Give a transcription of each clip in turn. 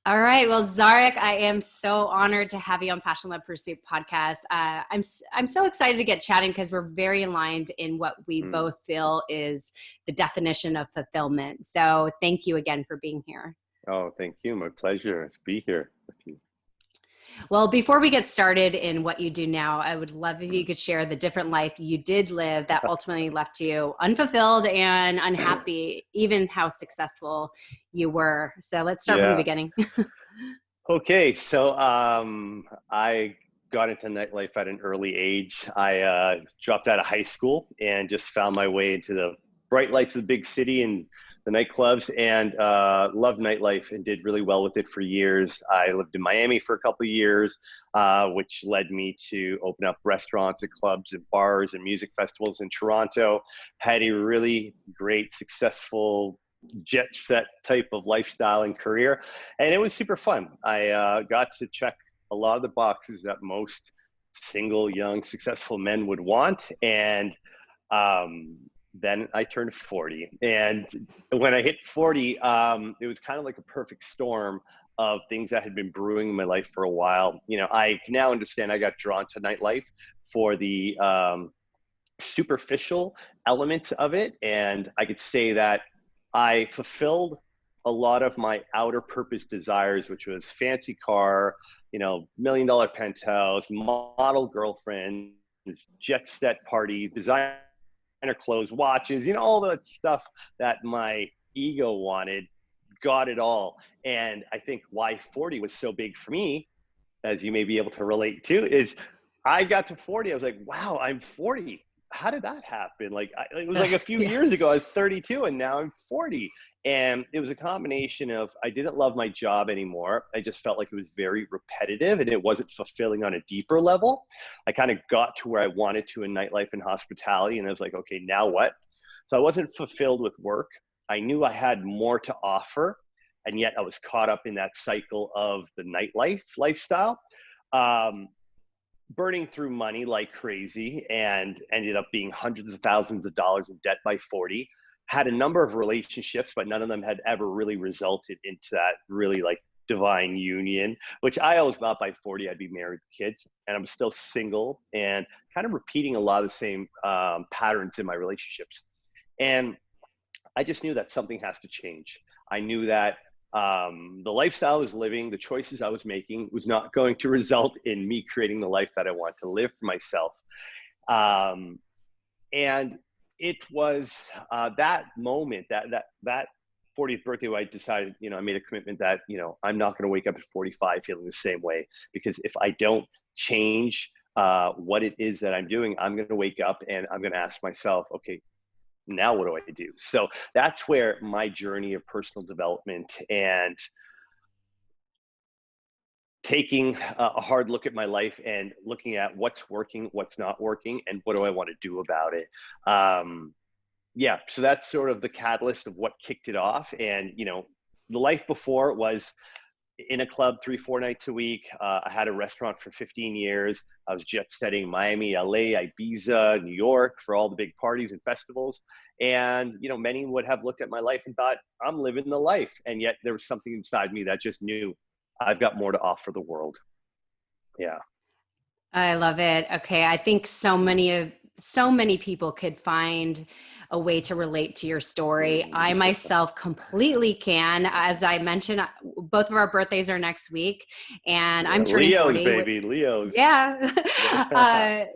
All right. Well, Zarek, I am so honored to have you on Passion Love Pursuit podcast. I'm so excited to get chatting because we're very aligned in what we Mm. both feel is the definition of fulfillment. So thank you again for being here. Oh, thank you. My pleasure to be here with you. Well, before we get started in what you do now, I would love if you could share the different life you did live that ultimately left you unfulfilled and unhappy, even how successful you were. So let's start from the Yeah. beginning. Okay. I got into nightlife at an early age. I dropped out of high school and just found my way into the bright lights of the big city and the nightclubs, and loved nightlife and did really well with it for years. I lived in Miami for a couple of years, which led me to open up restaurants and clubs and bars and music festivals in Toronto. Had a really great, successful jet set type of lifestyle and career, and it was super fun. I got to check a lot of the boxes that most single, young, successful men would want, and um, then I turned 40. And when I hit 40, it was kind of like a perfect storm of things that had been brewing in my life for a while. I can now understand I got drawn to nightlife for the superficial elements of it. And I could say that I fulfilled a lot of my outer purpose desires, which was fancy car, $1 million penthouse, model girlfriend, jet set parties, designer clothes, watches, all that stuff that my ego wanted, got it all. And I think why 40 was so big for me, as you may be able to relate to, is I got to 40. I was like, wow, I'm 40. How did that happen? It was like a few Yeah. years ago, I was 32 and now I'm 40. And it was a combination of, I didn't love my job anymore. I just felt like it was very repetitive and it wasn't fulfilling on a deeper level. I kind of got to where I wanted to in nightlife and hospitality. And I was like, okay, now what? So I wasn't fulfilled with work. I knew I had more to offer. And yet I was caught up in that cycle of the nightlife lifestyle. Um, Burning through money like crazy and ended up being hundreds of thousands of dollars in debt by 40. Had a number of relationships, but none of them had ever really resulted into that really like divine union, which I always thought by 40 I'd be married with kids. And I'm still single and kind of repeating a lot of the same patterns in my relationships. And I just knew that something has to change. I knew that the lifestyle I was living, the choices I was making, was not going to result in me creating the life that I want to live for myself. Um, and it was that moment, that 40th birthday, where I decided, I made a commitment that, I'm not going to wake up at 45 feeling the same way, because if I don't change what it is that I'm doing, I'm going to wake up and I'm going to ask myself, okay, now what do I do? So that's where my journey of personal development and taking a hard look at my life and looking at what's working, what's not working, and what do I want to do about it. Yeah, so that's sort of the catalyst of what kicked it off. And the life before was in a club 3-4 nights a week. I had a restaurant for 15 years. I was jet setting Miami, LA, Ibiza, New York for all the big parties and festivals. And, many would have looked at my life and thought, I'm living the life. And yet there was something inside me that just knew I've got more to offer the world. Yeah. I love it. Okay. I think so many people could find a way to relate to your story. Mm. I myself completely can. As I mentioned, both of our birthdays are next week and Yeah. I'm turning Leo's, 40. baby. Leo's. Yeah.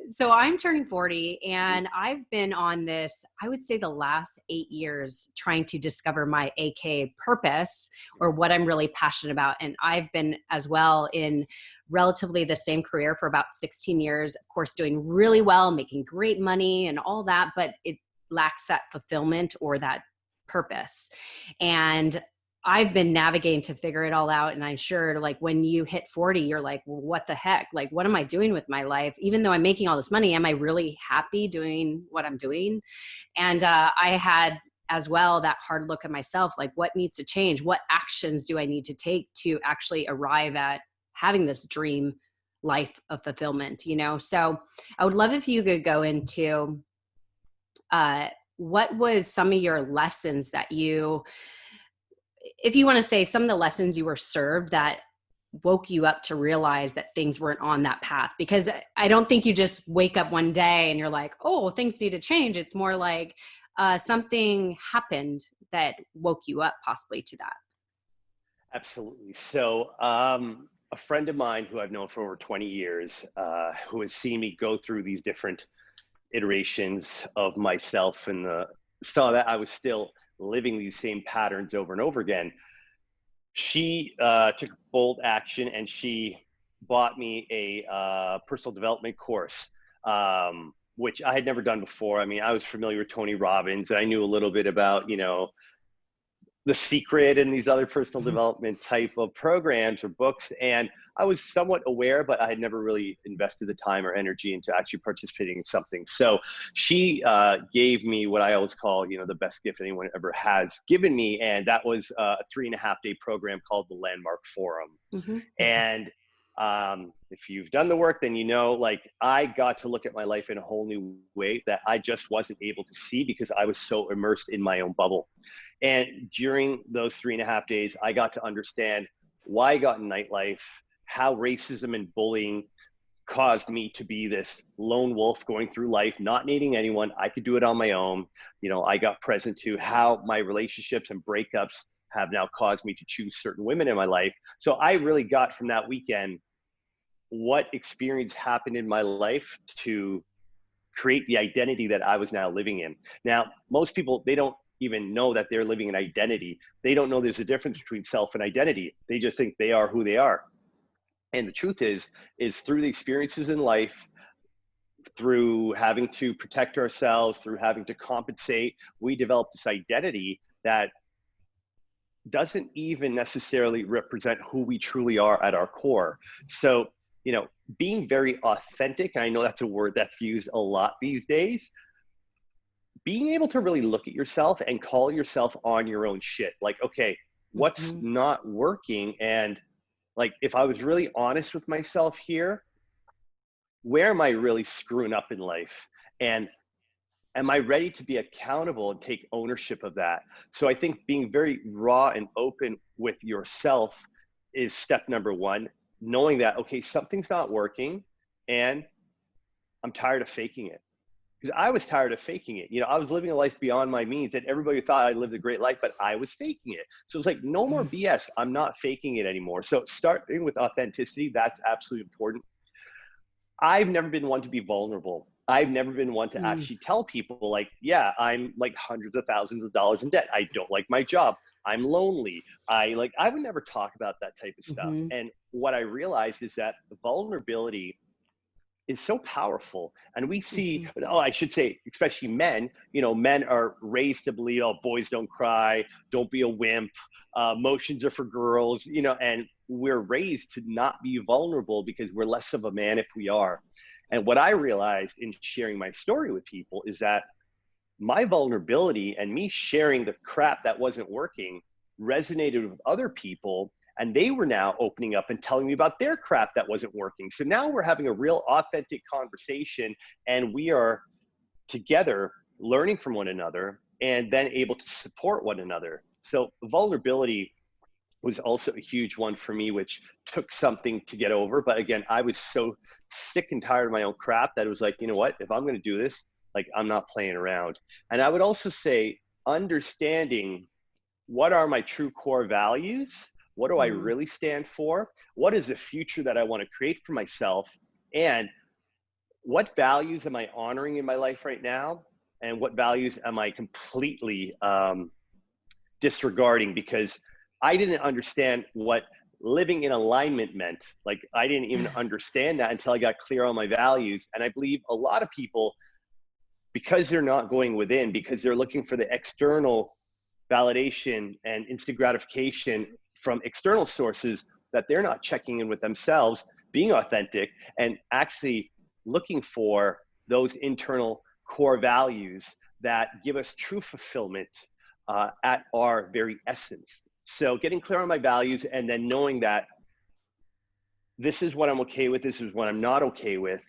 So I'm turning 40 and I've been on this, I would say the last 8 years trying to discover my AK purpose or what I'm really passionate about. And I've been as well in relatively the same career for about 16 years, of course, doing really well, making great money and all that, but it lacks that fulfillment or that purpose. And I've been navigating to figure it all out. And I'm sure like when you hit 40, you're like, well, what the heck? Like, what am I doing with my life? Even though I'm making all this money, am I really happy doing what I'm doing? And I had as well that hard look at myself, like what needs to change? What actions do I need to take to actually arrive at having this dream life of fulfillment, So I would love if you could go into what was some of your lessons that you if you want to say some of the lessons you were served that woke you up to realize that things weren't on that path, because I don't think you just wake up one day and you're like, oh, things need to change. It's more like something happened that woke you up possibly to that. Absolutely. So, a friend of mine who I've known for over 20 years, who has seen me go through these different iterations of myself and saw that I was still living these same patterns over and over again. She took bold action and she bought me a personal development course, which I had never done before. I mean, I was familiar with Tony Robbins and I knew a little bit about, The Secret and these other personal development type of programs or books. And I was somewhat aware, but I had never really invested the time or energy into actually participating in something. So she gave me what I always call, the best gift anyone ever has given me. And that was a 3.5-day program called the Landmark Forum. Mm-hmm. And if you've done the work, then like I got to look at my life in a whole new way that I just wasn't able to see because I was so immersed in my own bubble. And during those 3.5 days, I got to understand why I got in nightlife, how racism and bullying caused me to be this lone wolf going through life, not needing anyone. I could do it on my own. I got present to how my relationships and breakups have now caused me to choose certain women in my life. So I really got from that weekend what experience happened in my life to create the identity that I was now living in. Now, most people, they don't even know that they're living an identity. They don't know there's a difference between self and identity. They just think they are who they are. And the truth is through the experiences in life, through having to protect ourselves, through having to compensate, we develop this identity that doesn't even necessarily represent who we truly are at our core. So, being very authentic, I know that's a word that's used a lot these days, being able to really look at yourself and call yourself on your own shit. Like, okay, what's Mm-hmm. not working? And like, if I was really honest with myself here, where am I really screwing up in life? And am I ready to be accountable and take ownership of that? So I think being very raw and open with yourself is step number one, knowing that, okay, something's not working and I'm tired of faking it. Because I was tired of faking it. I was living a life beyond my means and everybody thought I lived a great life, but I was faking it. So it's like, no more BS. I'm not faking it anymore. So starting with authenticity, that's absolutely important. I've never been one to be vulnerable. I've never been one to Mm. actually tell people like, yeah, I'm like hundreds of thousands of dollars in debt. I don't like my job. I'm lonely. I would never talk about that type of stuff. Mm-hmm. And what I realized is that vulnerability is so powerful. And we see, Mm-hmm. oh, I should say, especially men, men are raised to believe, oh, boys don't cry, don't be a wimp, emotions are for girls, and we're raised to not be vulnerable because we're less of a man if we are. And what I realized in sharing my story with people is that my vulnerability and me sharing the crap that wasn't working resonated with other people, and they were now opening up and telling me about their crap that wasn't working. So now we're having a real authentic conversation and we are together learning from one another and then able to support one another. So vulnerability was also a huge one for me, which took something to get over. But again, I was so sick and tired of my own crap that it was like, you know what, if I'm going to do this, like I'm not playing around. And I would also say understanding what are my true core values? What do I Mm-hmm. really stand for? What is the future that I want to create for myself? And what values am I honoring in my life right now? And what values am I completely disregarding? Because I didn't understand what living in alignment meant. Like I didn't even understand that until I got clear on my values. And I believe a lot of people, because they're not going within, because they're looking for the external validation and instant gratification from external sources, that they're not checking in with themselves, being authentic, and actually looking for those internal core values that give us true fulfillment at our very essence. So getting clear on my values and then knowing that this is what I'm okay with, this is what I'm not okay with,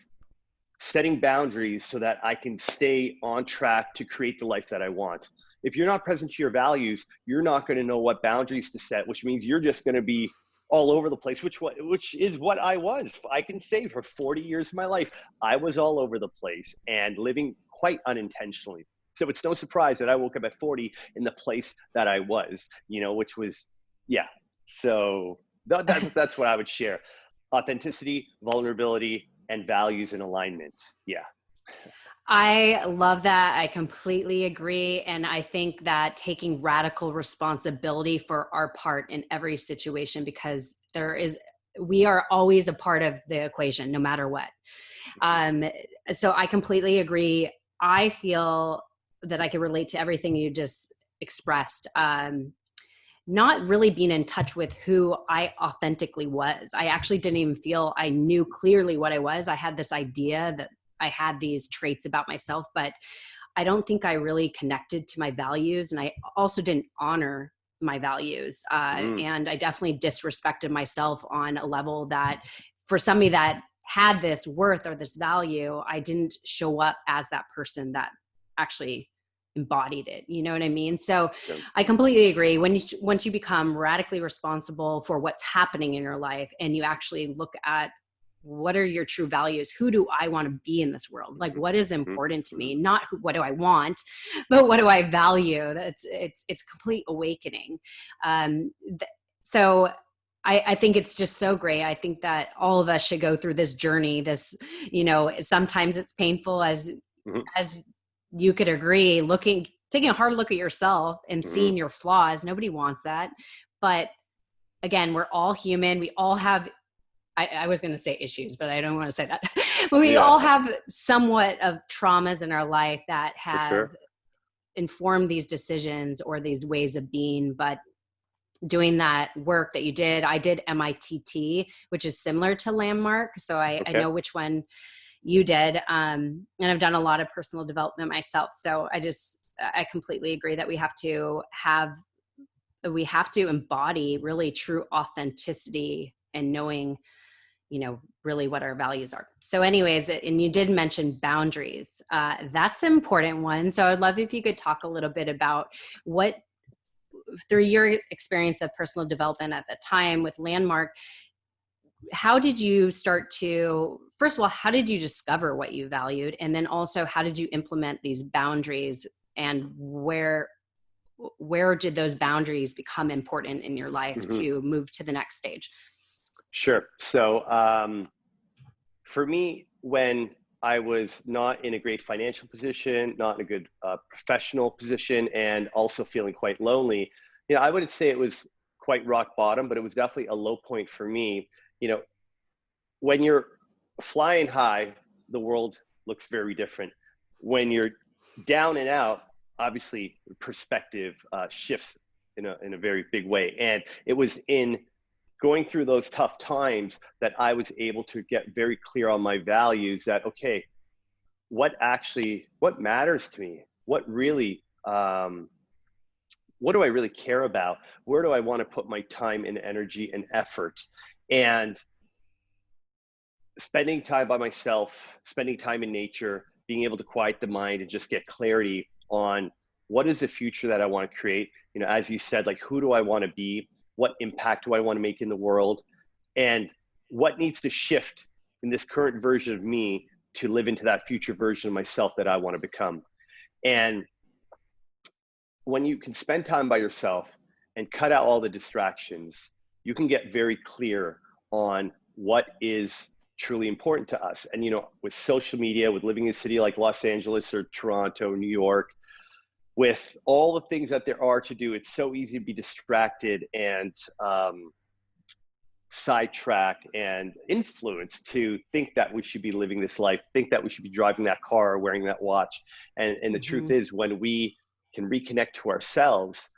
setting boundaries so that I can stay on track to create the life that I want. If you're not present to your values, you're not going to know what boundaries to set, which means you're just going to be all over the place, which is what I was. I can say for 40 years of my life, I was all over the place and living quite unintentionally. So it's no surprise that I woke up at 40 in the place that I was, which was, yeah. So that's what I would share. Authenticity, vulnerability, and values in alignment. Yeah. I love that. I completely agree. And I think that taking radical responsibility for our part in every situation, because we are always a part of the equation, no matter what. Um, so I completely agree. I feel that I can relate to everything you just expressed. Not really being in touch with who I authentically was. I actually didn't even feel I knew clearly what I was. I had this idea that I had these traits about myself, but I don't think I really connected to my values. And I also didn't honor my values. Mm, And I definitely disrespected myself on a level that for somebody that had this worth or this value, I didn't show up as that person that actually embodied it. You know what I mean? So yeah. I completely agree. Once you become radically responsible for what's happening in your life and you actually look at what are your true values? Who do I want to be in this world? Like, what is Mhm, important to mhm. me? Not what do I want, but what do I value? It's complete awakening. Um, so I think it's just so great. I think that all of us should go through this journey. Sometimes it's painful, Mhm, as you could agree, taking a hard look at yourself and mhm. seeing your flaws. Nobody wants that. But again, we're all human. We all have, I was going to say issues, but I don't want to say that. But we Yeah, all have somewhat of traumas in our life that for have sure. informed these decisions or these ways of being. But doing that work that you did, I did MITT, which is similar to Landmark. So I Okay. know which one you did. And I've done a lot of personal development myself. So I completely agree that we have to embody really true authenticity and knowing, really what our values are. So anyways, and you did mention boundaries. That's an important one. So I'd love if you could talk a little bit about what, through your experience of personal development at the time with Landmark, how did you start to, first of all, how did you discover what you valued? And then also, how did you implement these boundaries, and where did those boundaries become important in your life Mhm. to move to the next stage? Sure. So for me, when I was not in a great financial position, not in a good professional position, and also feeling quite lonely, I wouldn't say it was quite rock bottom, but it was definitely a low point for me. You know, when you're flying high, the world looks very different. When you're down and out, obviously perspective shifts in a very big way. And it was in going through those tough times that I was able to get very clear on my values that, okay, what matters to me? What do I really care about? Where do I want to put my time and energy and effort? And spending time by myself, spending time in nature, being able to quiet the mind and just get clarity on what is the future that I want to create. As you said, like, who do I want to be? What impact do I want to make in the world? And what needs to shift in this current version of me to live into that future version of myself that I want to become? And when you can spend time by yourself and cut out all the distractions, you can get very clear on what is truly important to us. And with social media, with living in a city like Los Angeles or Toronto, New York, with all the things that there are to do, it's so easy to be distracted and sidetracked and influenced to think that we should be living this life, think that we should be driving that car or wearing that watch. And the truth Mm-hmm. is, when we can reconnect to ourselves,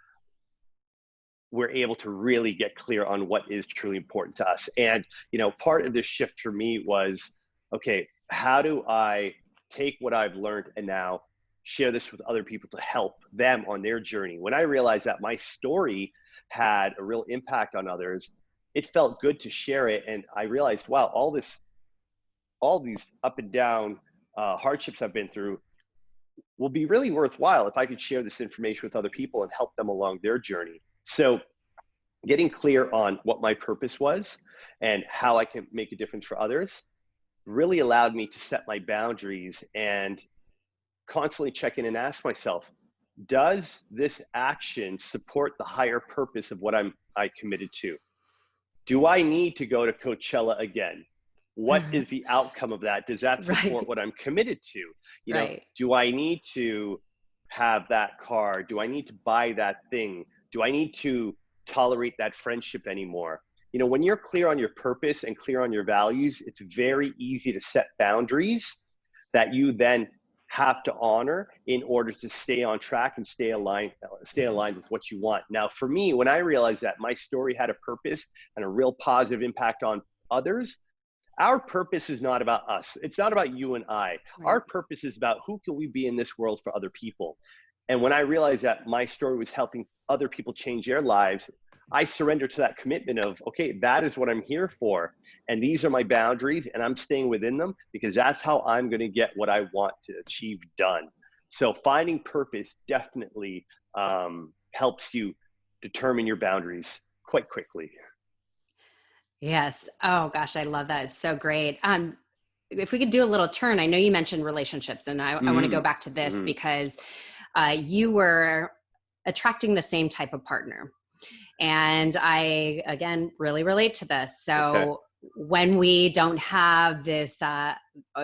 we're able to really get clear on what is truly important to us. And, part of this shift for me was, okay, how do I take what I've learned and now share this with other people to help them on their journey? When I realized that my story had a real impact on others, it felt good to share it. And I realized, wow, all these up and down hardships I've been through will be really worthwhile if I could share this information with other people and help them along their journey. So getting clear on what my purpose was and how I can make a difference for others really allowed me to set my boundaries and constantly check in and ask myself, does this action support the higher purpose of what I committed to? Do I need to go to Coachella again? What is the outcome of that? Does that support Right. what I'm committed to? Right. Do I need to have that car? Do I need to buy that thing? Do I need to tolerate that friendship anymore? When you're clear on your purpose and clear on your values, it's very easy to set boundaries that you then have to honor in order to stay on track and stay aligned with what you want. Now, for me, when I realized that my story had a purpose and a real positive impact on others, our purpose is not about us. It's not about you and I. Right. Our purpose is about who can we be in this world for other people. And when I realized that my story was helping other people change their lives, I surrendered to that commitment of, okay, that is what I'm here for. And these are my boundaries, and I'm staying within them because that's how I'm going to get what I want to achieve done. So finding purpose definitely helps you determine your boundaries quite quickly. Yes. Oh gosh, I love that. It's so great. If we could do a little turn, I know you mentioned relationships, and I want to go Mm-hmm. back to this Mm-hmm. because you were attracting the same type of partner. And I, again, really relate to this. Okay. So when we don't have this,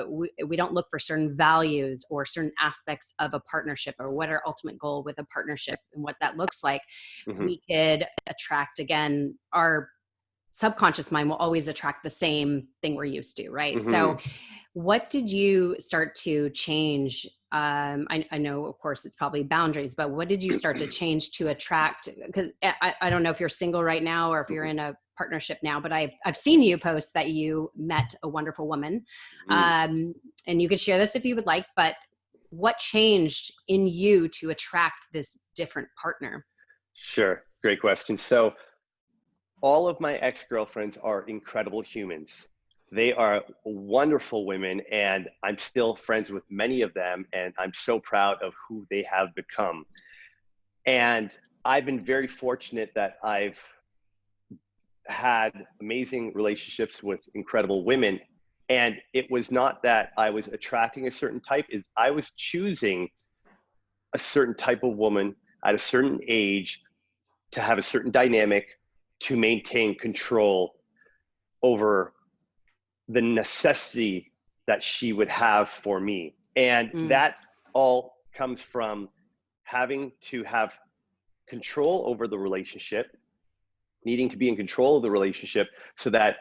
we don't look for certain values or certain aspects of a partnership or what our ultimate goal with a partnership and what that looks like, Mm-hmm. we could attract, again, our subconscious mind will always attract the same thing we're used to, right? So Mm-hmm. what did you start to change? I know, of course, it's probably boundaries, but what did you start to change to attract? Because I don't know if you're single right now or if you're in a partnership now, but I've seen you post that you met a wonderful woman, Mm-hmm. and you could share this if you would like. But what changed in you to attract this different partner? Sure. Great question. So all of my ex-girlfriends are incredible humans. They are wonderful women, and I'm still friends with many of them, and I'm so proud of who they have become. And I've been very fortunate that I've had amazing relationships with incredible women. And it was not that I was attracting a certain type, is I was choosing a certain type of woman at a certain age to have a certain dynamic to maintain control over the necessity that she would have for me. And Mm, that all comes from having to have control over the relationship, needing to be in control of the relationship so that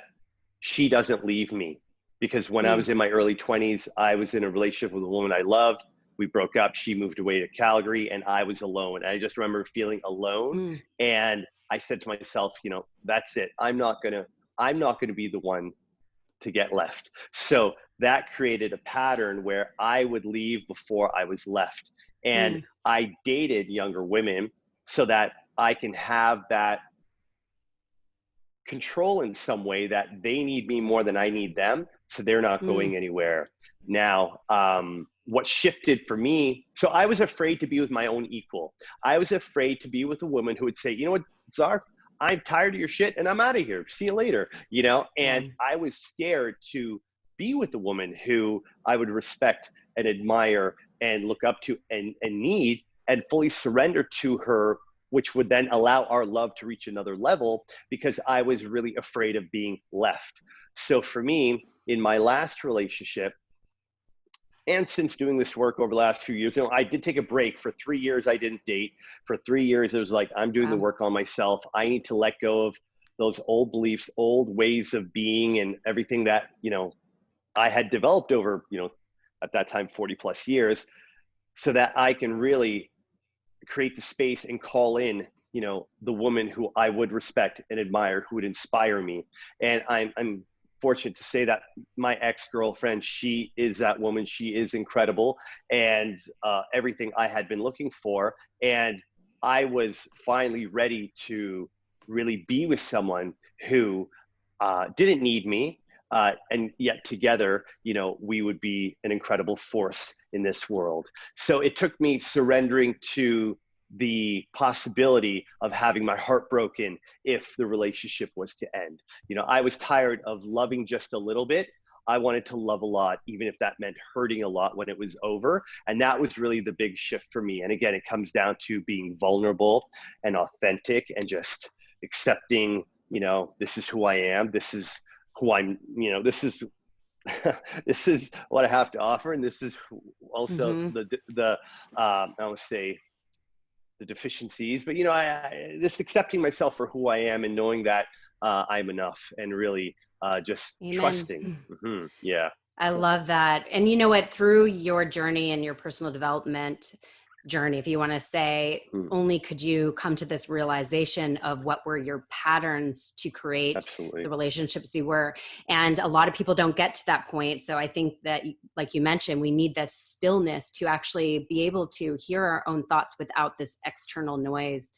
she doesn't leave me. Because when I mm, was in my early 20s, I was in a relationship with a woman I loved. We broke up. She moved away to Calgary, and I was alone. And I just remember feeling alone. mm, And I said to myself, that's it. I'm not gonna be the one to get left. So that created a pattern where I would leave before I was left. And mm, I dated younger women so that I can have that control in some way that they need me more than I need them. So they're not mm, going anywhere. Now, what shifted for me, so I was afraid to be with my own equal. I was afraid to be with a woman who would say, you know what, Zark, I'm tired of your shit and I'm out of here. See you later. yeah. And I was scared to be with a woman who I would respect and admire and look up to and need and fully surrender to her, which would then allow our love to reach another level because I was really afraid of being left. So for me, in my last relationship, and since doing this work over the last few years, I did take a break. For 3 years. I didn't date. For 3 years, it was like, I'm doing the Wow. work on myself. I need to let go of those old beliefs, old ways of being, and everything that, I had developed over, at that time, 40 plus years, so that I can really create the space and call in, the woman who I would respect and admire, who would inspire me. And I'm fortunate to say that my ex-girlfriend, she is that woman. She is incredible, and everything I had been looking for. And I was finally ready to really be with someone who didn't need me, and yet together, we would be an incredible force in this world. So it took me surrendering to the possibility of having my heart broken if the relationship was to end. I was tired of loving just a little bit. I wanted to love a lot, even if that meant hurting a lot when it was over. And that was really the big shift for me. And again, it comes down to being vulnerable and authentic and just accepting, this is who I am. This is who I'm, this is this is what I have to offer, and this is also Mm-hmm. the I would say the deficiencies, but I just accepting myself for who I am and knowing that I'm enough, and really just Amen. trusting. Yeah. I love that. And you know what? Through your journey and your personal development journey, if you want to say, Mhm. only could you come to this realization of what were your patterns to create the Absolutely. relationships you were. And a lot of people don't get to that point. So I think that, like you mentioned, we need that stillness to actually be able to hear our own thoughts without this external noise.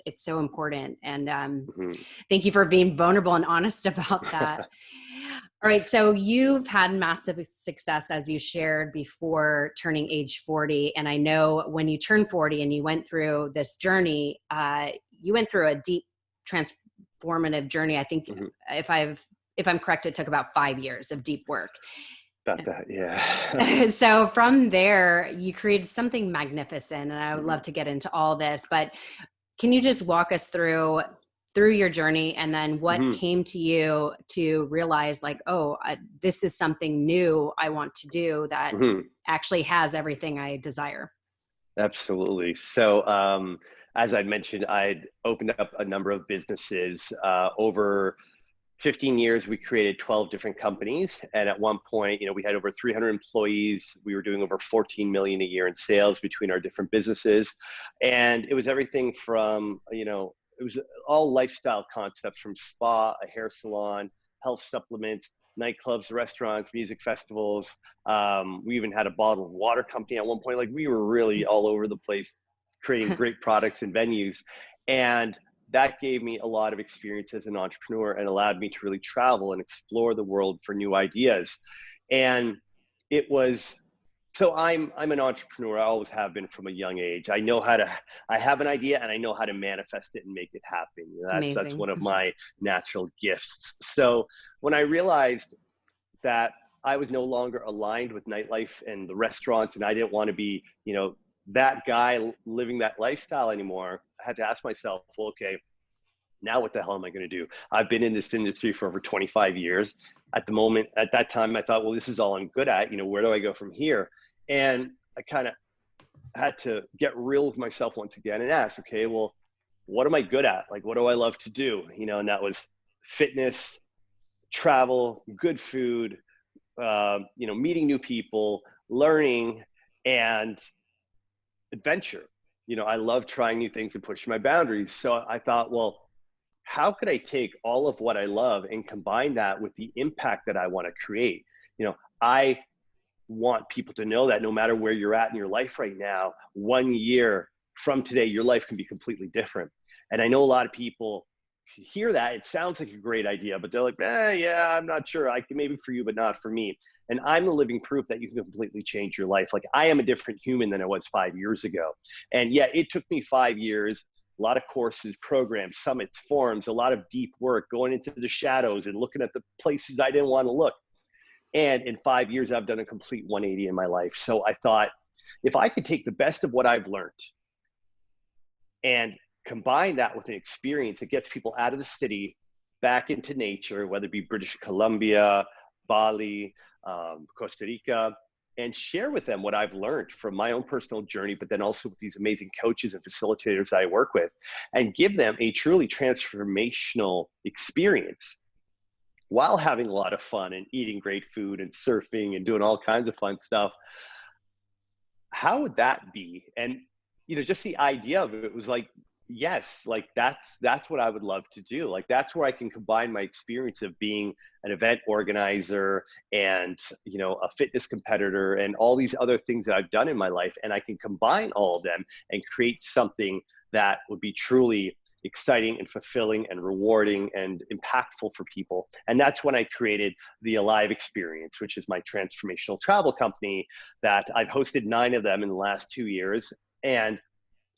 It's so important. And Mhm. thank you for being vulnerable and honest about that. All right. So you've had massive success, as you shared, before turning age 40. And I know when you turned 40 and you went through this journey, you went through a deep transformative journey. I think Mhm. if I'm correct, it took about 5 years of deep work. About that, yeah. So from there, you created something magnificent. And I would love Mhm. to get into all this, but can you just walk us through your journey, and then what Mhm. came to you to realize, like, oh, this is something new I want to do that Mhm. actually has everything I desire? Absolutely. So, as I mentioned, I'd opened up a number of businesses over 15 years. We created 12 different companies, and at one point, we had over 300 employees. We were doing over 14 million a year in sales between our different businesses, and it was everything from it was all lifestyle concepts, from spa, a hair salon, health supplements, nightclubs, restaurants, music festivals. We even had a bottled water company at one point. Like, we were really all over the place, creating great products and venues. And that gave me a lot of experience as an entrepreneur and allowed me to really travel and explore the world for new ideas. And it was so I'm an entrepreneur. I always have been from a young age. I have an idea and I know how to manifest it and make it happen. That's Amazing. one of my natural gifts. So when I realized that I was no longer aligned with nightlife and the restaurants, and I didn't want to be, that guy living that lifestyle anymore, I had to ask myself, well, okay, now what the hell am I going to do? I've been in this industry for over 25 years. At that time, I thought, well, this is all I'm good at. Where do I go from here? And I kind of had to get real with myself once again and ask, okay, well, what am I good at? Like, what do I love to do? And that was fitness, travel, good food, meeting new people, learning, and adventure. I love trying new things and pushing my boundaries. So I thought, well, how could I take all of what I love and combine that with the impact that I want to create? I want people to know that no matter where you're at in your life right now, 1 year from today, your life can be completely different. And I know a lot of people hear that. It sounds like a great idea, but they're like, yeah, I'm not sure. I can, maybe for you, but not for me. And I'm the living proof that you can completely change your life. Like, I am a different human than I was 5 years ago. And yeah, it took me 5 years, a lot of courses, programs, summits, forums, a lot of deep work, going into the shadows and looking at the places I didn't want to look. And in 5 years, I've done a complete 180 in my life. So I thought, if I could take the best of what I've learned and combine that with an experience that gets people out of the city, back into nature, whether it be British Columbia, Bali, Costa Rica, and share with them what I've learned from my own personal journey, but then also with these amazing coaches and facilitators I work with, and give them a truly transformational experience while having a lot of fun and eating great food and surfing and doing all kinds of fun stuff. How would that be? And just the idea of it was like, yes, like that's what I would love to do. Like, that's where I can combine my experience of being an event organizer and a fitness competitor and all these other things that I've done in my life, and I can combine all of them and create something that would be truly exciting and fulfilling and rewarding and impactful for people. And that's when I created the Alive Experience, which is my transformational travel company that I've hosted 9 of them in the last 2 years. And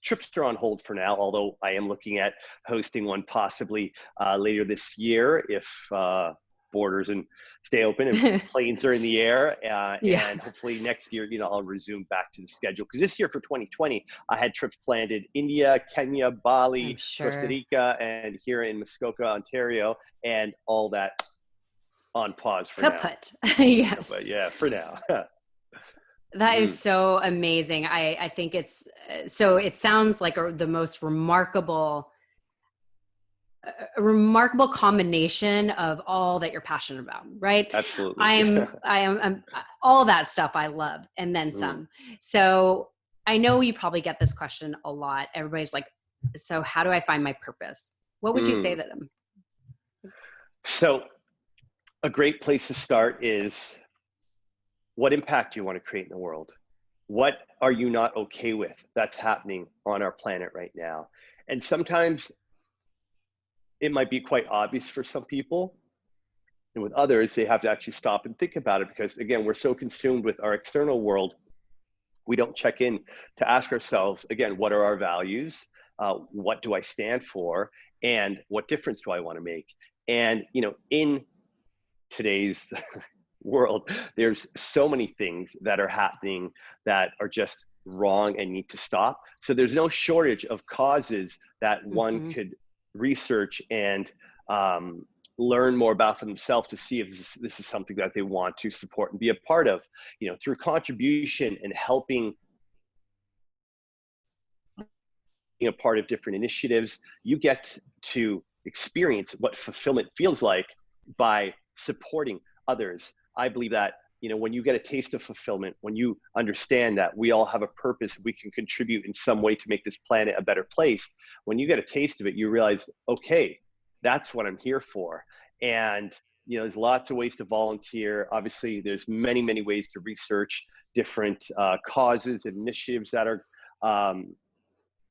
trips are on hold for now, although I am looking at hosting one possibly later this year if borders and stay open and planes are in the air. Yeah, And hopefully next year, I'll resume back to the schedule. Because this year for 2020, I had trips planned in India, Kenya, I'm Bali, Costa sure. Rica, and here in Muskoka, Ontario, and all that on pause for now. Kaput. But Yes. yeah, for now. That is Mm, so amazing. I think it's so it sounds like the most remarkable a remarkable combination of all that you're passionate about, right? absolutely. I'm all that stuff I love and then Mm, some. So I know you probably get this question a lot. Everybody's like, so how do I find my purpose? What would you say mm. to them? So a great place to start is, what impact do you want to create in the world? What are you not okay with that's happening on our planet right now? And sometimes it might be quite obvious for some people, and with others, they have to actually stop and think about it because, again, we're so consumed with our external world, we don't check in to ask ourselves, again, what are our values? What do I stand for? And what difference do I want to make? And, in today's world, there's so many things that are happening that are just wrong and need to stop. So there's no shortage of causes that one Hmm. could research and learn more about for themselves to see if this is something that they want to support and be a part of. Through contribution and helping, being a part of different initiatives, you get to experience what fulfillment feels like by supporting others. I believe that, when you get a taste of fulfillment, when you understand that we all have a purpose, we can contribute in some way to make this planet a better place. When you get a taste of it, you realize, okay, that's what I'm here for. And, there's lots of ways to volunteer. Obviously, there's many, many ways to research different causes and initiatives that are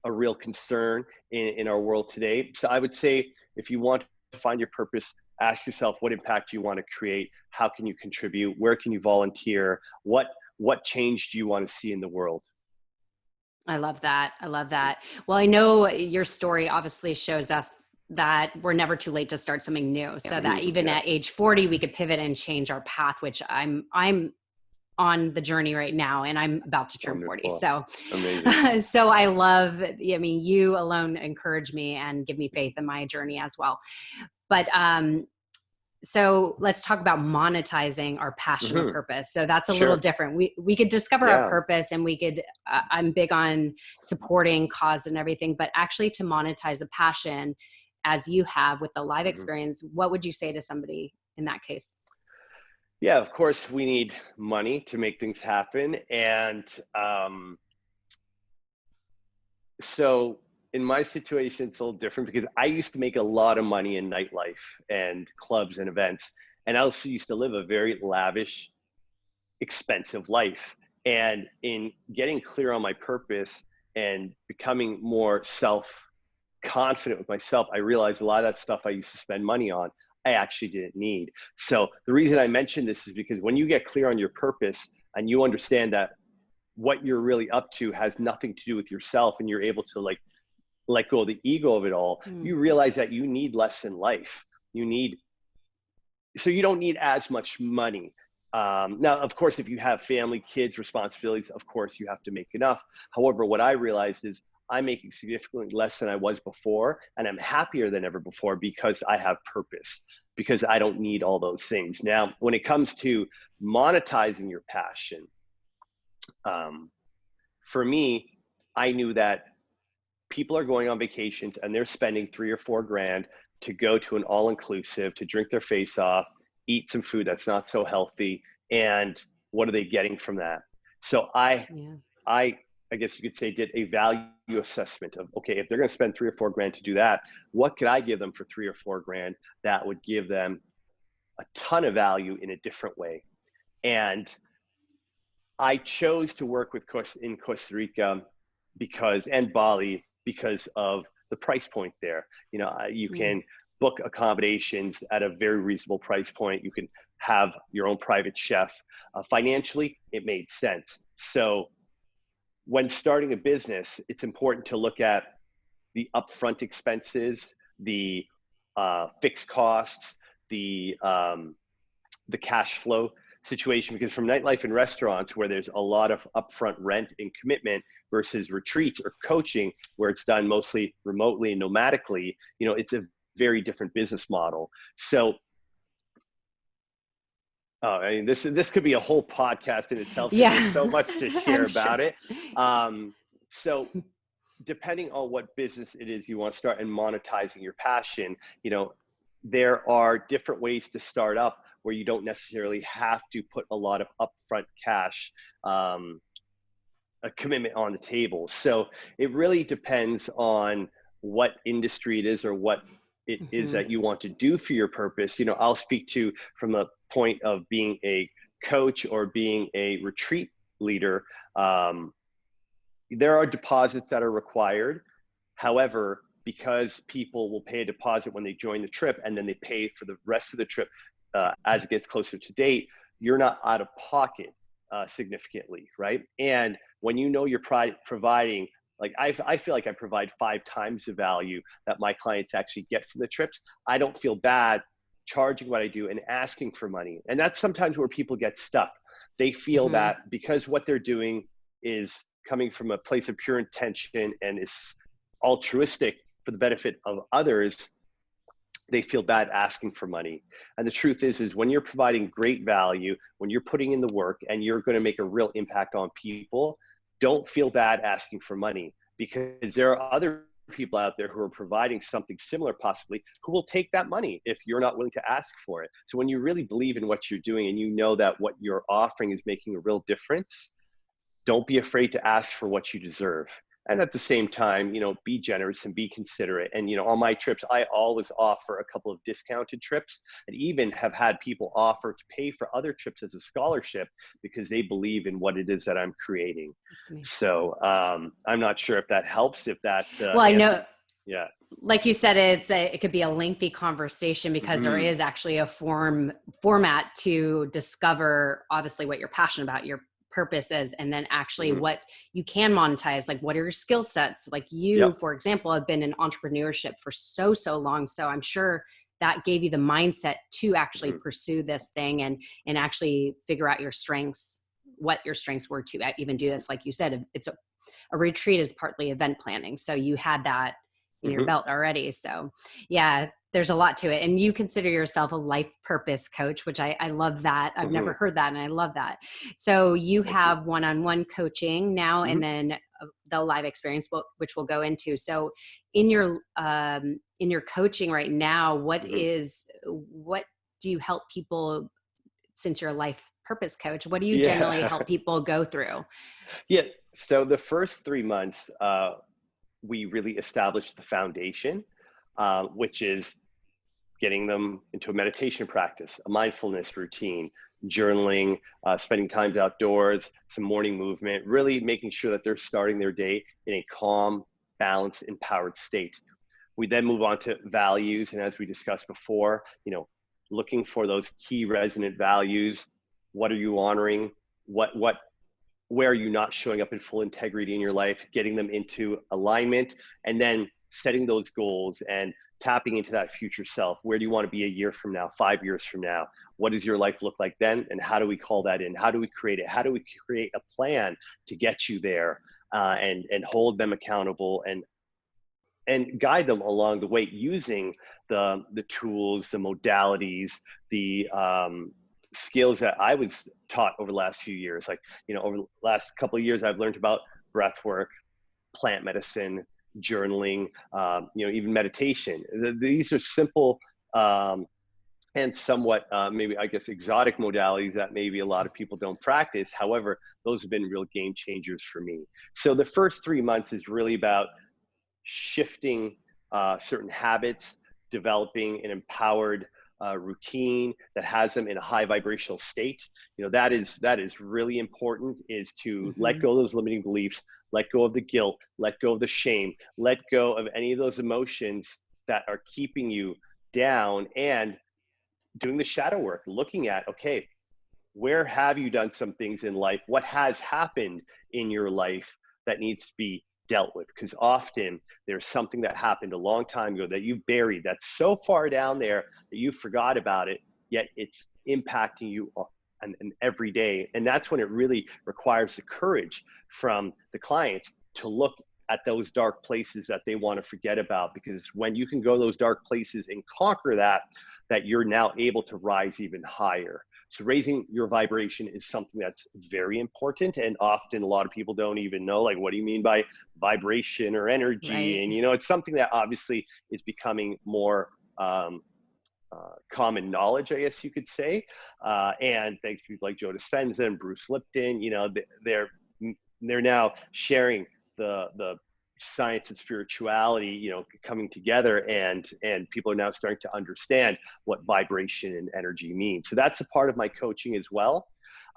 a real concern in our world today. So I would say, if you want to find your purpose, ask yourself what impact you want to create, how can you contribute, where can you volunteer, what change do you want to see in the world? I love that. I love that. Well, I know your story obviously shows us that we're never too late to start something new. So that even Yeah, at age 40, we could pivot and change our path, which I'm on the journey right now and I'm about to turn 40. wonderful, So, amazing. so I love, I mean, you alone encourage me and give me faith in my journey as well. But, so let's talk about monetizing our passion or Hmm. purpose. So that's a little Sure. different. We could discover our Yeah. purpose and we could, I'm big on supporting cause and everything, but actually to monetize a passion as you have with the live Hmm. experience, what would you say to somebody in that case? Yeah, of course, we need money to make things happen. And so in my situation, it's a little different because I used to make a lot of money in nightlife and clubs and events. And I also used to live a very lavish, expensive life. And in getting clear on my purpose and becoming more self confident with myself, I realized a lot of that stuff I used to spend money on, I actually didn't need. So the reason I mention this is because when you get clear on your purpose and you understand that what you're really up to has nothing to do with yourself, and you're able to let go of the ego of it all, Mm. you realize that you need less in life. You need, so you don't need as much money. Now, of course, if you have family, kids, responsibilities, of course you have to make enough. However, what I realized is I'm making significantly less than I was before, and I'm happier than ever before because I have purpose, because I don't need all those things. Now, when it comes to monetizing your passion, um, for me, I knew that people are going on vacations and they're spending 3 or 4 grand to go to an all-inclusive, to drink their face off, eat some food that's not so healthy, and what are they getting from that? So Yeah. I I guess you could say did a value assessment of, okay, if they're going to spend 3 or 4 grand to do that, what could I give them for 3 or 4 grand that would give them a ton of value in a different way? And I chose to work with in Costa Rica because, and Bali, because of the price point there. You Mm. can book accommodations at a very reasonable price point. You can have your own private chef. Financially, it made sense. So when starting a business, it's important to look at the upfront expenses, the fixed costs, the cash flow situation, because from nightlife and restaurants where there's a lot of upfront rent and commitment versus retreats or coaching where it's done mostly remotely and nomadically, it's a very different business model. So this could be a whole podcast in itself because there's so Yeah, much to share I'm about sure. it. So depending on what business it is you want to start and monetizing your passion, there are different ways to start up where you don't necessarily have to put a lot of upfront cash, a commitment on the table. So it really depends on what industry it is or what it is Hmm. that you want to do for your purpose. I'll speak to from a point of being a coach or being a retreat leader. There are deposits that are required. However, because people will pay a deposit when they join the trip and then they pay for the rest of the trip as it gets closer to date, you're not out of pocket significantly, right? And when you're providing, like I feel like I provide 5 times the value that my clients actually get from the trips. I don't feel bad charging what I do and asking for money. And that's sometimes where people get stuck. They feel Hmm. that because what they're doing is coming from a place of pure intention and is altruistic for the benefit of others, they feel bad asking for money. And the truth is when you're providing great value, when you're putting in the work and you're going to make a real impact on people, don't feel bad asking for money, because there are other people out there who are providing something similar possibly who will take that money if you're not willing to ask for it. So when you really believe in what you're doing and you know that what you're offering is making a real difference, don't be afraid to ask for what you deserve. And at the same time, be generous and be considerate. And, on my trips, I always offer a couple of discounted trips, and even have had people offer to pay for other trips as a scholarship because they believe in what it is that I'm creating. That's amazing. So I'm not sure if that helps, if that Well, I answers. know, Yeah. like you said, it could be a lengthy conversation because there Mm-hmm. is actually a format to discover obviously what you're passionate about, your purpose is, and then actually Mm-hmm. what you can monetize, like what are your skill sets. Like you, Yep. for example, have been in entrepreneurship for so long, so I'm sure that gave you the mindset to actually Mm-hmm. pursue this thing and actually figure out your strengths, what your strengths were to even do this. Like you said, it's a retreat is partly event planning, so you had that in your Mm-hmm. belt already. So yeah, there's a lot to it. And you consider yourself a life purpose coach, which I love that. I've Mm-hmm. never heard that. And I love that. So you Thank you. have one-on-one coaching now, Mm-hmm. and then the live experience, which we'll go into. So in your coaching right now, what Mm-hmm. do you help people, since you're a life purpose coach, what do you generally Yeah. help people go through? Yeah. So the first 3 months, we really established the foundation, which is getting them into a meditation practice, a mindfulness routine, journaling, spending time outdoors, some morning movement, really making sure that they're starting their day in a calm, balanced, empowered state. We then move on to values. And as we discussed before, looking for those key resonant values. What are you honoring? What where are you not showing up in full integrity in your life, getting them into alignment, and then setting those goals and tapping into that future self. Where do you want to be a year from now, 5 years from now? What does your life look like then? And how do we call that in? How do we create it? How do we create a plan to get you there, and hold them accountable and guide them along the way using the tools, the modalities, the skills that I was taught over the last few years. Like, over the last couple of years, I've learned about breath work, plant medicine, journaling, even meditation. These are simple and somewhat maybe, I guess, exotic modalities that maybe a lot of people don't practice. However, those have been real game changers for me. So the first 3 months is really about shifting certain habits, developing an empowered routine that has them in a high vibrational state. That is really important, is to let Hmm. go of those limiting beliefs, let go of the guilt, let go of the shame, let go of any of those emotions that are keeping you down, and doing the shadow work, looking at, okay, where have you done some things in life? What has happened in your life that needs to be dealt with? Because often there's something that happened a long time ago that you buried, that's so far down there that you forgot about it, yet it's impacting you and every day. And that's when it really requires the courage from the clients to look at those dark places that they want to forget about. Because when you can go those dark places and conquer that you're now able to rise even higher. So raising your vibration is something that's very important, and often a lot of people don't even know, like, what do you mean by vibration or energy? Right. And it's something that obviously is becoming more common knowledge, I guess you could say. And thanks to people like Joe Dispenza and Bruce Lipton, they're now sharing the science and spirituality, coming together, and people are now starting to understand what vibration and energy means. So that's a part of my coaching as well.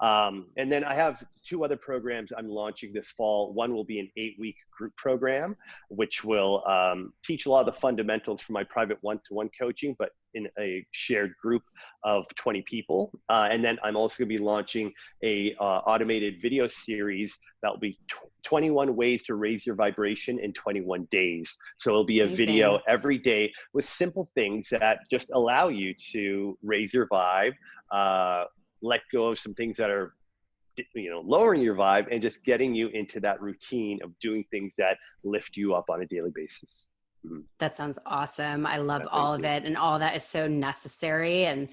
And then I have two other programs I'm launching this fall. One will be an 8-week group program, which will teach a lot of the fundamentals for my private one-to-one coaching, but in a shared group of 20 people. And then I'm also going to be launching a automated video series that will be 21 ways to raise your vibration in 21 days. So it'll be a video Amazing. every day with simple things that just allow you to raise your vibe, let go of some things that are lowering your vibe, and just getting you into that routine of doing things that lift you up on a daily basis. Mhm. That sounds awesome. I love Yeah, all thank of you. it. And all that is so necessary. And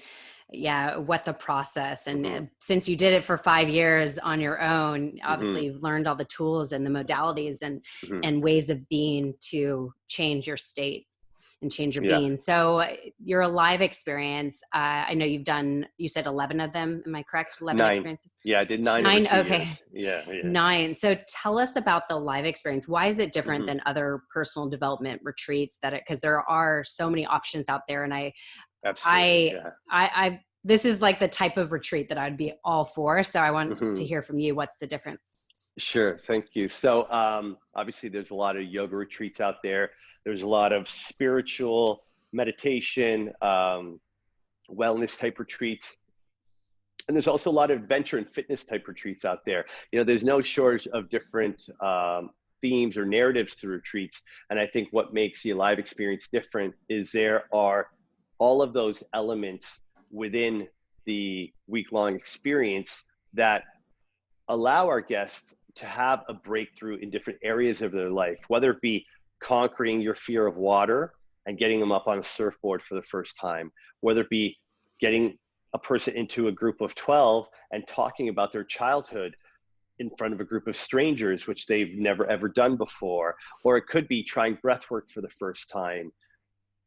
yeah, what the process. And Hmm. since you did it for 5 years on your own, Hmm. obviously you've learned all the tools and the modalities Hmm. and ways of being to change your state and change your Yeah. being. So your live experience, I know you said 11 of them. Am I correct? 11 9. experiences? Yeah, I did 9 over 9. 2 years. Okay. Yeah, yeah. 9. So tell us about the live experience. Why is it different Hmm. than other personal development retreats because there are so many options out there. And Absolutely. I, Yeah. this is like the type of retreat that I'd be all for. So I want to Hmm. hear from you. What's the difference? Sure. Thank you. So obviously there's a lot of yoga retreats out there. There's a lot of spiritual meditation, wellness type retreats. And there's also a lot of adventure and fitness type retreats out there. There's no shortage of different themes or narratives to retreats. And I think what makes the live experience different is there are all of those elements within the week-long experience that allow our guests to have a breakthrough in different areas of their life, whether it be conquering your fear of water and getting them up on a surfboard for the first time, whether it be getting a person into a group of 12 and talking about their childhood in front of a group of strangers, which they've never ever done before, or it could be trying breath work for the first time,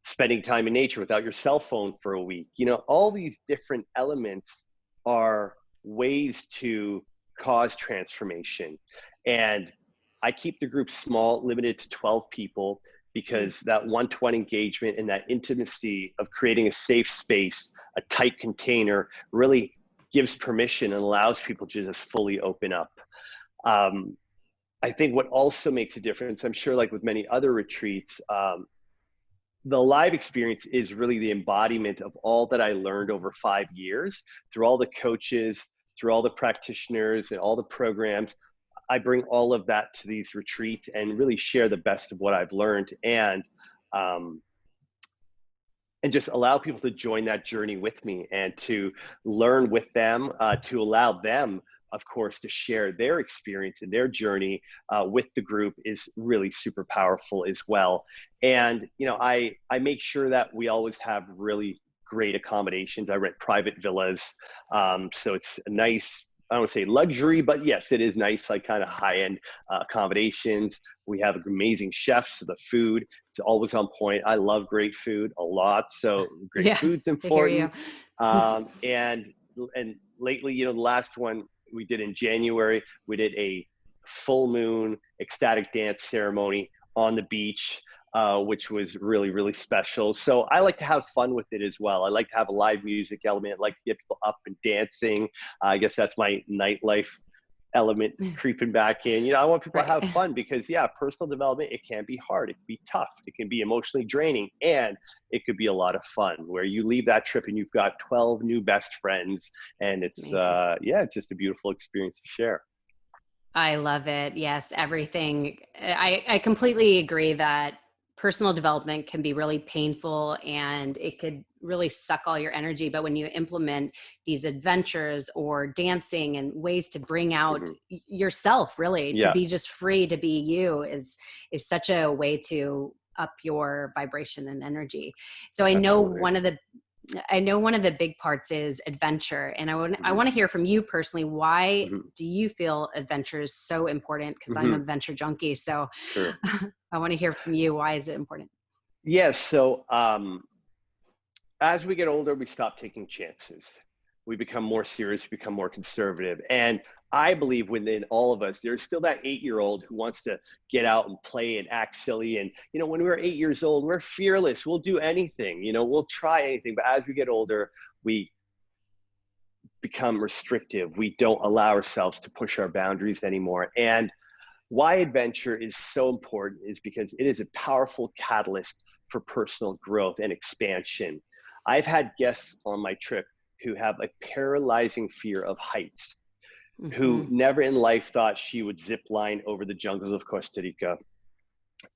spending time in nature without your cell phone for a week. All these different elements are ways to cause transformation. And I keep the group small, limited to 12 people, Mm. because that one-to-one engagement and that intimacy of creating a safe space, a tight container, really gives permission and allows people to just fully open up. Um, I think what also makes a difference, I'm sure like with many other retreats, the live experience is really the embodiment of all that I learned over 5 years through all the coaches, through all the practitioners and all the programs. I bring all of that to these retreats and really share the best of what I've learned, um, and just allow people to join that journey with me and to learn with them, to allow them, of course, to share their experience and their journey with the group is really super powerful as well. And I make sure that we always have really great accommodations. I rent private villas, so it's a nice, I don't want to say luxury, but yes, it is nice, like kind of high-end accommodations. We have amazing chefs, so the food is always on point. I love great food a lot, so great Yeah, food's I hear you. important. And lately, the last one we did in January, we did a full moon ecstatic dance ceremony on the beach. which was really, really special. So I like to have fun with it as well. I like to have a live music element. I like to get people up and dancing. I guess that's my nightlife element creeping back in. I want people to Right. have fun because, yeah, personal development, it can be hard. It can be tough. It can be emotionally draining, and it could be a lot of fun where you leave that trip and you've got 12 new best friends, and it's, Amazing. yeah, it's just a beautiful experience to share. I love it. Yes, everything. I completely agree that personal development can be really painful and it could really suck all your energy. But when you implement these adventures or dancing and ways to bring out Hmm. yourself, really to Yeah, be just free to be you is such a way to up your vibration and energy. So absolutely. I know one of the big parts is adventure, and I Hmm. want to hear from you personally. Why Hmm. do you feel adventure is so important? Because I'm a Hmm. adventure junkie, so Sure. I want to hear from you. Why is it important? Yes. So, as we get older, we stop taking chances. We become more serious, we become more conservative. And I believe within all of us, there's still that 8-year-old who wants to get out and play and act silly. And, when we were 8 years old, we're fearless. We'll do anything, we'll try anything. But as we get older, we become restrictive. We don't allow ourselves to push our boundaries anymore. And why adventure is so important is because it is a powerful catalyst for personal growth and expansion. I've had guests on my trip who have a paralyzing fear of heights, who Hmm. never in life thought she would zip line over the jungles of Costa Rica.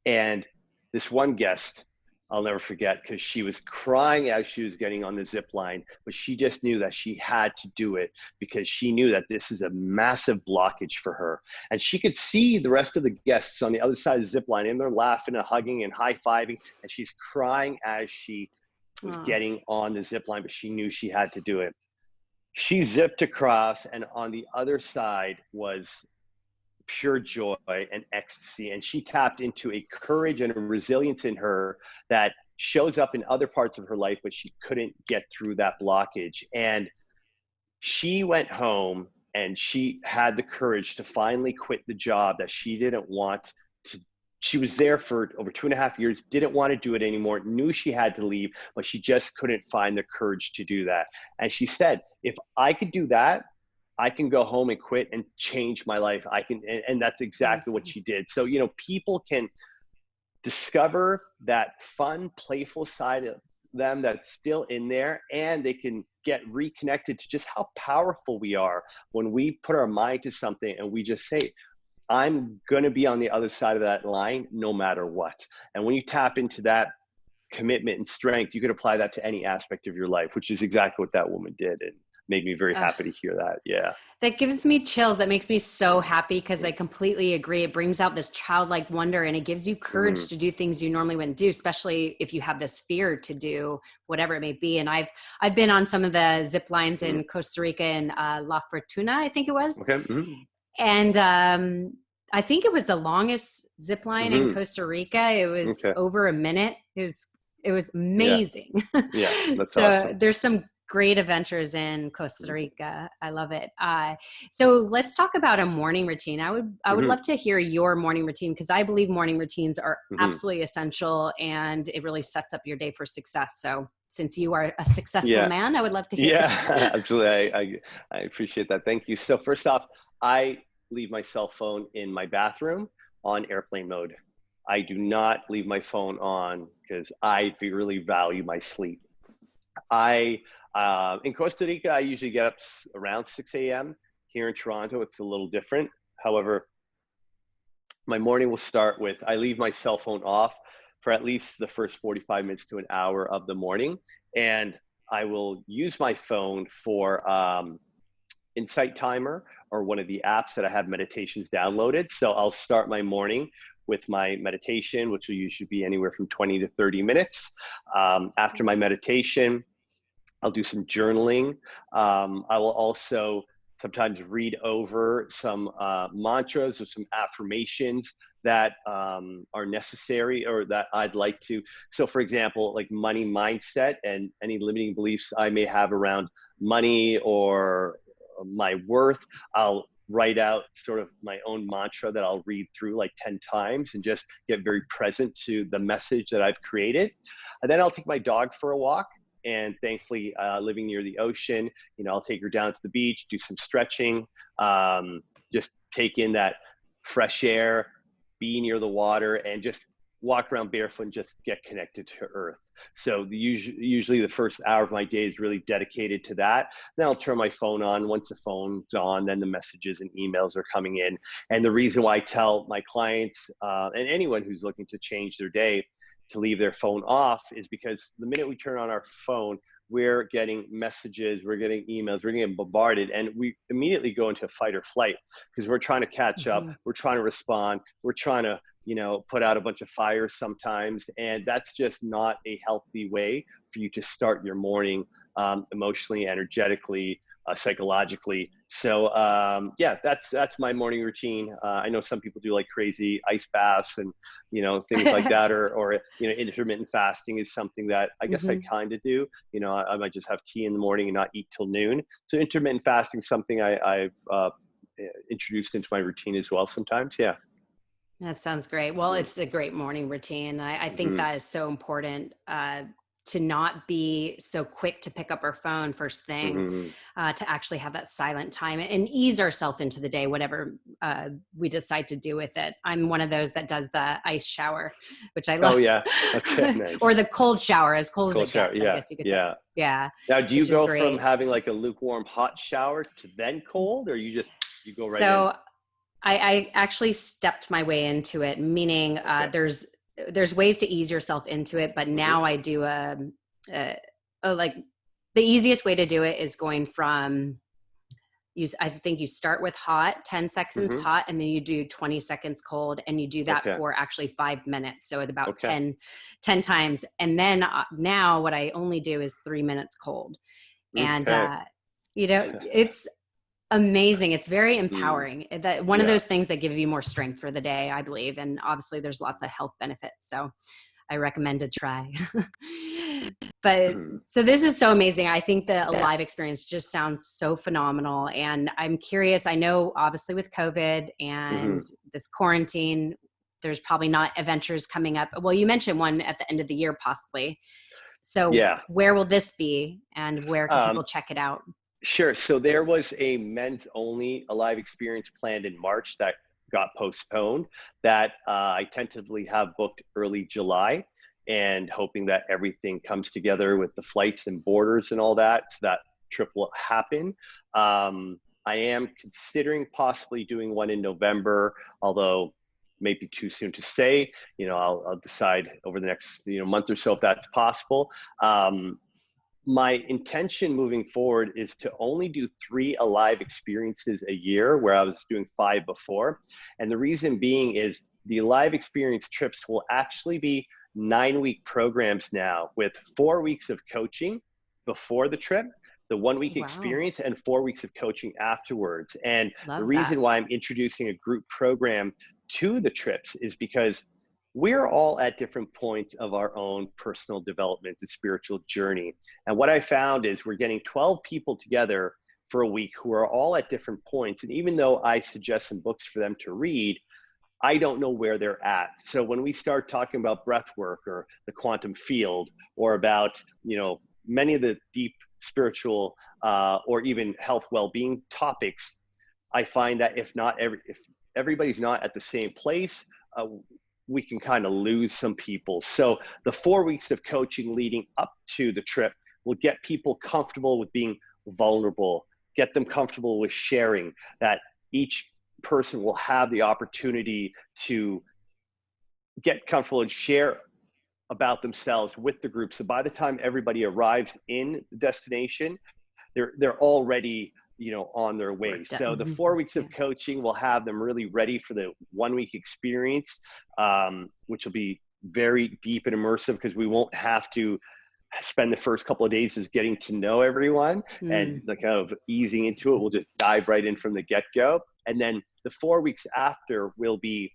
And this one guest, I'll never forget, because she was crying as she was getting on the zip line, but she just knew that she had to do it because she knew that this is a massive blockage for her. And she could see the rest of the guests on the other side of the zip line, and they're laughing and hugging and high fiving, and she's crying as she was Oh, getting on the zip line, but she knew she had to do it. She zipped across, and on the other side was pure joy and ecstasy. And she tapped into a courage and a resilience in her that shows up in other parts of her life, but she couldn't get through that blockage. And she went home and she had the courage to finally quit the job that she didn't want to. She was there for over 2.5 years, didn't want to do it anymore, knew she had to leave, but she just couldn't find the courage to do that. And she said, if I could do that, I can go home and quit and change my life. I can, and that's exactly what amazing. she did. So, people can discover that fun, playful side of them that's still in there, and they can get reconnected to just how powerful we are when we put our mind to something and we just say, I'm going to be on the other side of that line no matter what. And when you tap into that commitment and strength, you could apply that to any aspect of your life, which is exactly what that woman did. And made me very Uh, happy to hear that. Yeah. that gives me chills. That makes me so happy because I completely agree. It brings out this childlike wonder and it gives you courage Mm-hmm. to do things you normally wouldn't do, especially if you have this fear to do whatever it may be. And I've been on some of the zip lines Mm-hmm. in Costa Rica and La Fortuna, I think it was, Okay. Mm-hmm. and I think it was the longest zip line in Mm-hmm. Costa Rica. It was Okay. over a minute. It was Yeah. amazing. Yeah. That's So awesome. there's some great adventures in Costa Rica. I love it. So let's talk about a morning routine. I would Mm-hmm. love to hear your morning routine because I believe morning routines are Mm-hmm. absolutely essential and it really sets up your day for success. So since you are a successful Yeah. man, I would love to hear. Yeah. Absolutely. I appreciate that. Thank you. So first off, I leave my cell phone in my bathroom on airplane mode. I do not leave my phone on because I really value my sleep. I in Costa Rica, I usually get up around 6 a.m. Here in Toronto, it's a little different. However, my morning will start with I leave my cell phone off for at least the first 45 minutes to an hour of the morning, and I will use my phone for Insight Timer or one of the apps that I have meditations downloaded. So I'll start my morning with my meditation, which will usually be anywhere from 20 to 30 minutes. After my meditation, I'll do some journaling. I will also sometimes read over some mantras or some affirmations that are necessary or that I'd like to. So, for example, like money mindset and any limiting beliefs I may have around money or my worth, I'll write out sort of my own mantra that I'll read through like 10 times and just get very present to the message that I've created. And then I'll take my dog for a walk. And thankfully, living near the ocean, I'll take her down to the beach, do some stretching, just take in that fresh air, be near the water, and just walk around barefoot and just get connected to earth. So usually the first hour of my day is really dedicated to that. Then I'll turn my phone on. Once the phone's on, then the messages and emails are coming in. And the reason why I tell my clients and anyone who's looking to change their day to leave their phone off is because the minute we turn on our phone, we're getting messages, we're getting emails, we're getting bombarded, and we immediately go into fight or flight because we're trying to catch up, we're trying to respond, we're trying to, put out a bunch of fires sometimes, and that's just not a healthy way for you to start your morning emotionally, energetically, psychologically. So yeah, that's my morning routine. I know some people do like crazy ice baths and things like that, or intermittent fasting is something that I guess I kind of do. I might just have tea in the morning and not eat till noon. So intermittent fasting is something I've introduced into my routine as well sometimes. Yeah. That sounds great. Well, it's a great morning routine. I think that is so important, to not be so quick to pick up our phone first thing, to actually have that silent time and ease ourselves into the day, whatever we decide to do with it. I'm one of those that does the ice shower, which I love. Oh yeah. Okay. Nice. Or the cold shower, as cold as it shower. gets, Yeah. I guess you could say. Yeah. Now, do you Which is go from great. having like a lukewarm hot shower to then cold, or you go right in? So I actually stepped my way into it, meaning there's ways to ease yourself into it, but now I do like the easiest way to do it is going from I think you start with hot, 10 seconds hot, and then you do 20 seconds cold, and you do that for actually 5 minutes. So it's about 10 times. And then now what I only do is 3 minutes cold. And, it's amazing. It's very empowering. That one of those things that give you more strength for the day, I believe. And obviously there's lots of health benefits. So I recommend to try. But so this is so amazing. I think the Alive experience just sounds so phenomenal. And I'm curious, I know obviously with COVID and this quarantine, there's probably not adventures coming up. Well, you mentioned one at the end of the year, possibly. So where will this be and where can people check it out? Sure. So there was a men's only Alive experience planned in March that got postponed that I tentatively have booked early July, and hoping that everything comes together with the flights and borders and all that, so that trip will happen. I am considering possibly doing one in November, although maybe too soon to say. I'll decide over the next month or so if that's possible. My intention moving forward is to only do 3 Alive experiences a year, where I was doing 5 before. And the reason being is the Alive experience trips will actually be 9-week programs now, with 4 weeks of coaching before the trip, the 1-week experience, and 4 weeks of coaching afterwards. And the reason why I'm introducing a group program to the trips is because we're all at different points of our own personal development and spiritual journey. And what I found is we're getting 12 people together for a week who are all at different points. And even though I suggest some books for them to read, I don't know where they're at. So when we start talking about breath work or the quantum field, or about, many of the deep spiritual or even health well-being topics, I find that if everybody's not at the same place, we can kind of lose some people. So the 4 weeks of coaching leading up to the trip will get people comfortable with being vulnerable, get them comfortable with sharing, that each person will have the opportunity to get comfortable and share about themselves with the group. So by the time everybody arrives in the destination, they're already on their way. So the 4 weeks of coaching will have them really ready for the 1-week experience, which will be very deep and immersive, because we won't have to spend the first couple of days just getting to know everyone and kind of easing into it. We'll just dive right in from the get-go. And then the 4 weeks after will be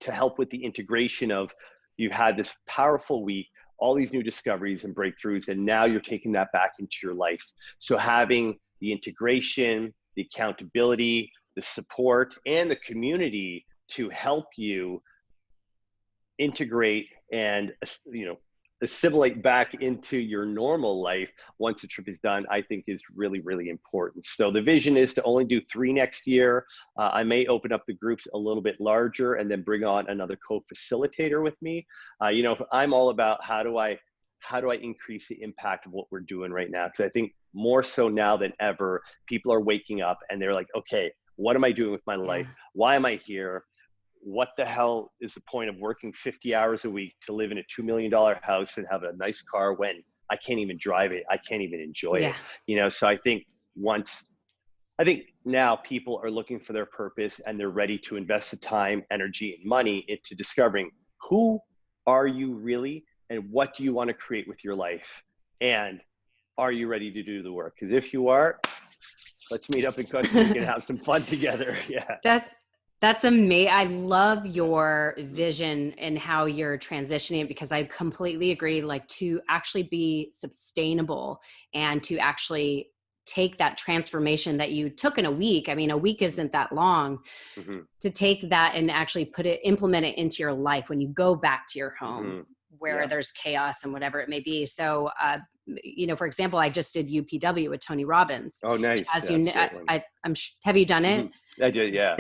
to help with the integration of, you've had this powerful week, all these new discoveries and breakthroughs, and now you're taking that back into your life. So having the integration, the accountability, the support, and the community to help you integrate and, assimilate back into your normal life once the trip is done, I think is really, really important. So the vision is to only do 3 next year. I may open up the groups a little bit larger and then bring on another co-facilitator with me. I'm all about how do I increase the impact of what we're doing right now? Because I think more so now than ever, people are waking up and they're like, okay, what am I doing with my life? Why am I here? What the hell is the point of working 50 hours a week to live in a $2 million house and have a nice car when I can't even drive it? I can't even enjoy it. So I think now people are looking for their purpose and they're ready to invest the time, energy, and money into discovering who are you really and what do you want to create with your life? And are you ready to do the work? Because if you are, let's meet up in Costa Rica and have some fun together. Yeah. That's amazing. I love your vision and how you're transitioning it, because I completely agree, like, to actually be sustainable and to actually take that transformation that you took in a week. I mean, a week isn't that long. To take that and actually implement it into your life when you go back to your home where there's chaos and whatever it may be. So, for example, I just did UPW with Tony Robbins. Oh, nice. As you know, have you done it? I did, yeah.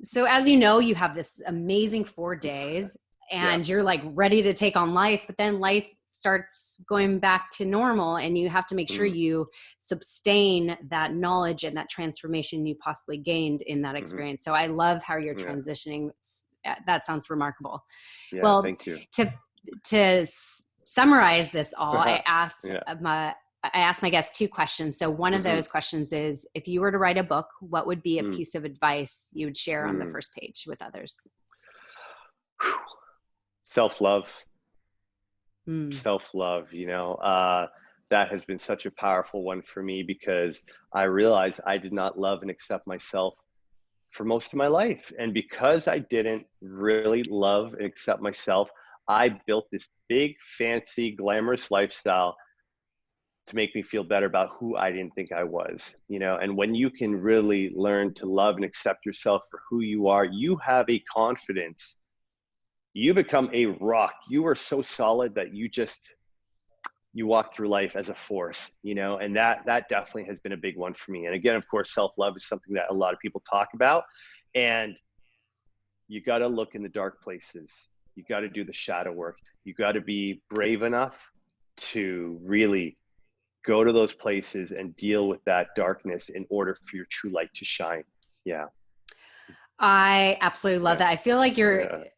So as you know, you have this amazing 4 days and you're like ready to take on life, but then life starts going back to normal and you have to make sure you sustain that knowledge and that transformation you possibly gained in that experience. So I love how you're transitioning. That sounds remarkable. Yeah, well, thank you. To summarize this all, I asked my guests 2 questions. So one of those questions is, if you were to write a book, what would be a piece of advice you would share on the first page with others? Self-love. Self-love, that has been such a powerful one for me, because I realized I did not love and accept myself for most of my life. And because I didn't really love and accept myself, I built this big, fancy, glamorous lifestyle to make me feel better about who I didn't think I was, and when you can really learn to love and accept yourself for who you are, you have a confidence. You become a rock. You are so solid that you walk through life as a force, and that definitely has been a big one for me. And again, of course, self-love is something that a lot of people talk about, and you got to look in the dark places. You got to do the shadow work. You got to be brave enough to really go to those places and deal with that darkness in order for your true light to shine. Yeah. I absolutely love that. I feel like you're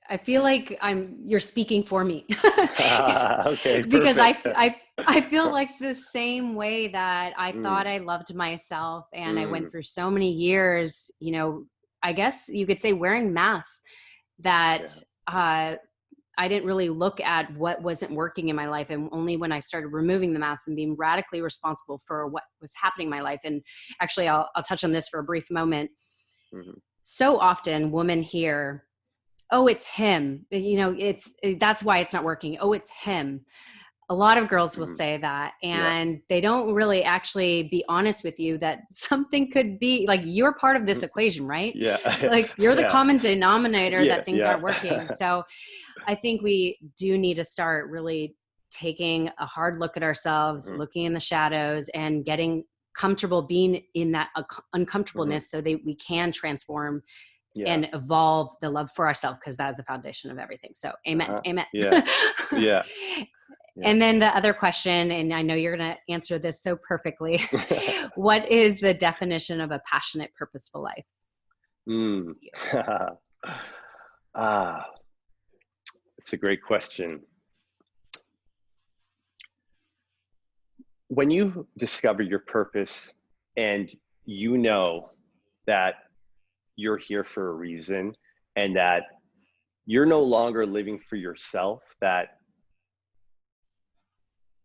speaking for me. Okay. Because I feel like the same way that I thought I loved myself, and I went through so many years, I guess you could say wearing masks, that I didn't really look at what wasn't working in my life. And only when I started removing the masks and being radically responsible for what was happening in my life. And actually, I'll touch on this for a brief moment. So often women hear, oh, it's him, that's why it's not working. Oh, it's him. A lot of girls will say that, and they don't really actually be honest with you that something could be like, you're part of this equation, right? Yeah. Like, you're the common denominator that things aren't working. So I think we do need to start really taking a hard look at ourselves, looking in the shadows, and getting comfortable being in that uncomfortableness so that we can transform and evolve the love for ourselves, because that is the foundation of everything. So amen. Amen. Yeah. And then the other question, and I know you're going to answer this so perfectly. What is the definition of a passionate, purposeful life? It's a great question. When you discover your purpose and you know that you're here for a reason, and that you're no longer living for yourself, that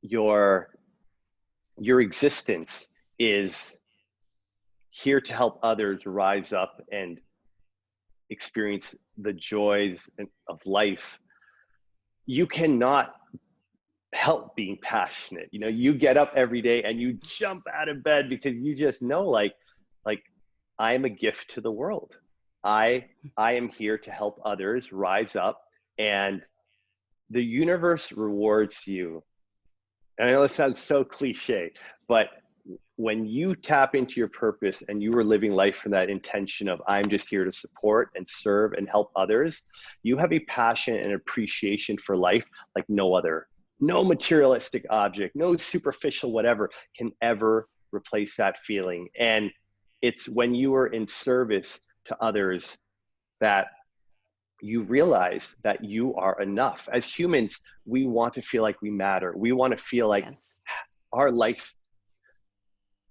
your existence is here to help others rise up and experience the joys of life, you cannot help being passionate. You get up every day and you jump out of bed because you just know, like I am a gift to the world. I am here to help others rise up, and the universe rewards you. And I know this sounds so cliche, but when you tap into your purpose and you are living life from that intention of I'm just here to support and serve and help others, you have a passion and appreciation for life like no other. No materialistic object, no superficial whatever can ever replace that feeling. And it's when you are in service to others that you realize that you are enough. As humans, we want to feel like we matter. We want to feel like Yes. our life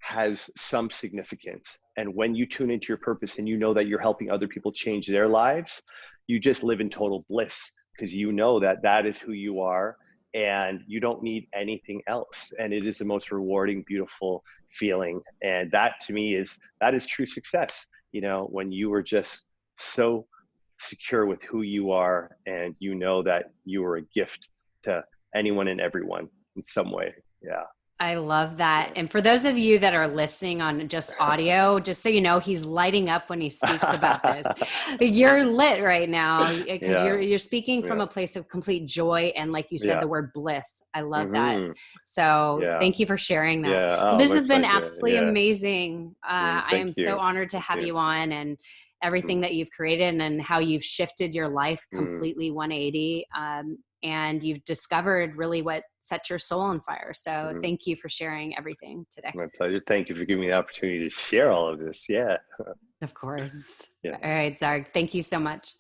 has some significance. And when you tune into your purpose and you know that you're helping other people change their lives, you just live in total bliss because you know that that is who you are and you don't need anything else. And it is the most rewarding, beautiful feeling. And that to me that is true success. You know, when you are just so secure with who you are and you know that you are a gift to anyone and everyone in some way. Yeah. I love that. And for those of you that are listening on just audio, just so you know, he's lighting up when he speaks about this. You're lit right now because Yeah. you're speaking from Yeah. a place of complete joy and, like you said, Yeah. the word bliss. I love that. Hmm. So Yeah. thank you for sharing that. Yeah. Well, Oh, this my has been pleasure. absolutely Yeah. amazing. I Thank am so you. honored to Thank have you. you on, and everything Mm, that you've created and how you've shifted your life mm, completely 180. And you've discovered really what sets your soul on fire. So mm. thank you for sharing everything today. My pleasure. Thank you for giving me the opportunity to share all of this. Yeah. Of course. Yeah. All right, Zarg. Thank you so much.